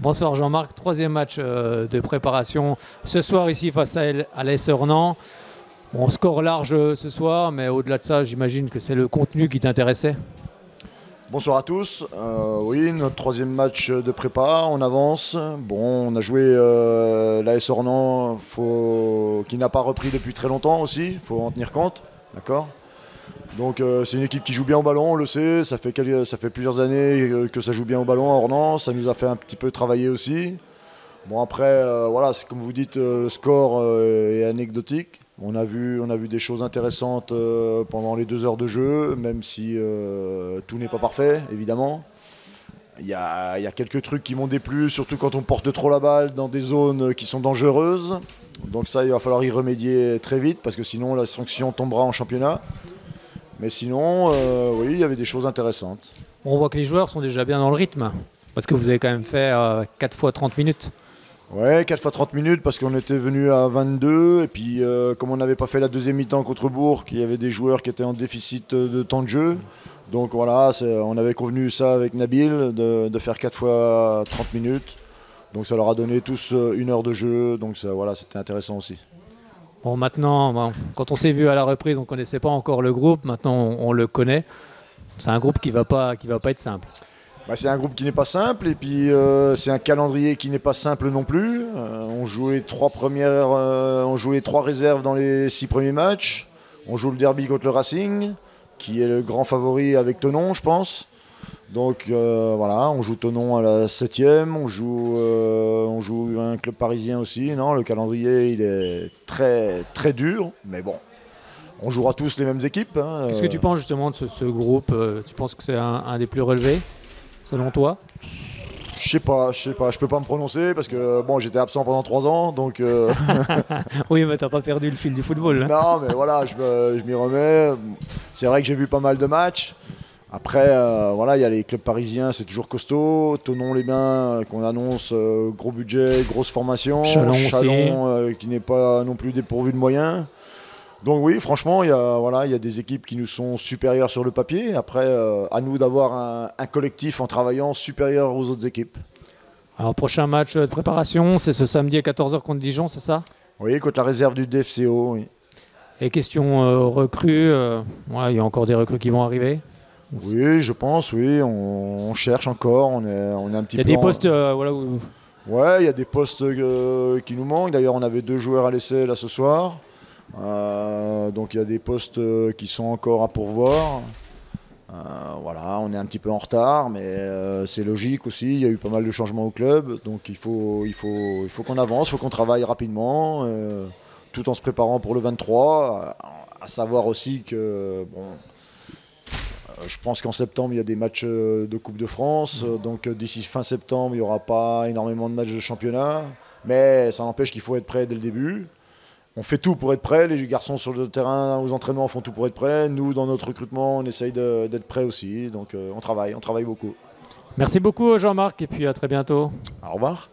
Bonsoir Jean-Marc, troisième match de préparation ce soir ici face à l'AS Ornans. Bon, score large ce soir, mais au-delà de ça, j'imagine que c'est le contenu qui t'intéressait. Bonsoir à tous. Oui, notre troisième match de prépa, on avance. Bon, on a joué l'AS Ornans qui n'a pas repris depuis très longtemps aussi, il faut en tenir compte. D'accord ? Donc c'est une équipe qui joue bien au ballon, on le sait, ça fait plusieurs années que ça joue bien au ballon à Ornans, ça nous a fait un petit peu travailler aussi. Bon après, voilà, c'est comme vous dites, le score est anecdotique. On a vu des choses intéressantes pendant les 2 heures de jeu, même si tout n'est pas parfait, évidemment. Il y a quelques trucs qui m'ont déplu, surtout quand on porte trop la balle dans des zones qui sont dangereuses. Donc ça, il va falloir y remédier très vite, parce que sinon la sanction tombera en championnat. Mais sinon, oui, il y avait des choses intéressantes. On voit que les joueurs sont déjà bien dans le rythme, parce que vous avez quand même fait 4 fois 30 minutes. Ouais, 4 fois 30 minutes parce qu'on était venu à 22 et puis comme on n'avait pas fait la deuxième mi-temps contre Bourg, il y avait des joueurs qui étaient en déficit de temps de jeu. Donc voilà, on avait convenu ça avec Nabil de faire 4 fois 30 minutes. Donc ça leur a donné tous 1 heure de jeu, donc ça, voilà, c'était intéressant aussi. Bon, maintenant, quand on s'est vu à la reprise, on ne connaissait pas encore le groupe, maintenant on le connaît. C'est un groupe qui va pas être simple. Bah, c'est un groupe qui n'est pas simple et puis c'est un calendrier qui n'est pas simple non plus. On joue les 3 réserves dans les 6 premiers matchs. On joue le derby contre le Racing, qui est le grand favori avec Thonon, je pense. Donc voilà, on joue Thonon à la 7e, on joue un club parisien aussi. Non, le calendrier il est très très dur, mais bon. On jouera tous les mêmes équipes. Hein. Qu'est-ce que tu penses justement de ce groupe? Tu penses que c'est un des plus relevés, selon toi? Je sais pas, je peux pas me prononcer parce que bon, j'étais absent pendant 3 ans, donc. Oui, mais t'as pas perdu le fil du football. Hein. Non, mais voilà, je m'y remets. C'est vrai que j'ai vu pas mal de matchs. Après, voilà, il y a les clubs parisiens, c'est toujours costaud. Thonon-les-Bains, qu'on annonce, gros budget, grosse formation. Chalon qui n'est pas non plus dépourvu de moyens. Donc oui, franchement, il y a des équipes qui nous sont supérieures sur le papier. Après, à nous d'avoir un collectif en travaillant supérieur aux autres équipes. Alors, prochain match de préparation, c'est ce samedi à 14h contre Dijon, c'est ça? Oui, contre la réserve du DFCO, oui. Et question recrues, il y a encore des recrues qui vont arriver? Oui, je pense, oui. On cherche encore, on est un petit peu... Il y a des postes, voilà, où... Ouais, il y a des postes qui nous manquent. D'ailleurs, on avait 2 joueurs à l'essai là ce soir. Donc il y a des postes qui sont encore à pourvoir. Voilà, on est un petit peu en retard, mais c'est logique aussi. Il y a eu pas mal de changements au club, donc il faut qu'on avance, il faut qu'on travaille rapidement, tout en se préparant pour le 23. À savoir aussi que bon, je pense qu'en septembre il y a des matchs de Coupe de France, donc d'ici fin septembre il n'y aura pas énormément de matchs de championnat, mais ça n'empêche qu'il faut être prêt dès le début. On fait tout pour être prêt, les garçons sur le terrain, aux entraînements font tout pour être prêts. Nous, dans notre recrutement, on essaye d'être prêts aussi. Donc on travaille beaucoup. Merci beaucoup Jean-Marc et puis à très bientôt. Au revoir.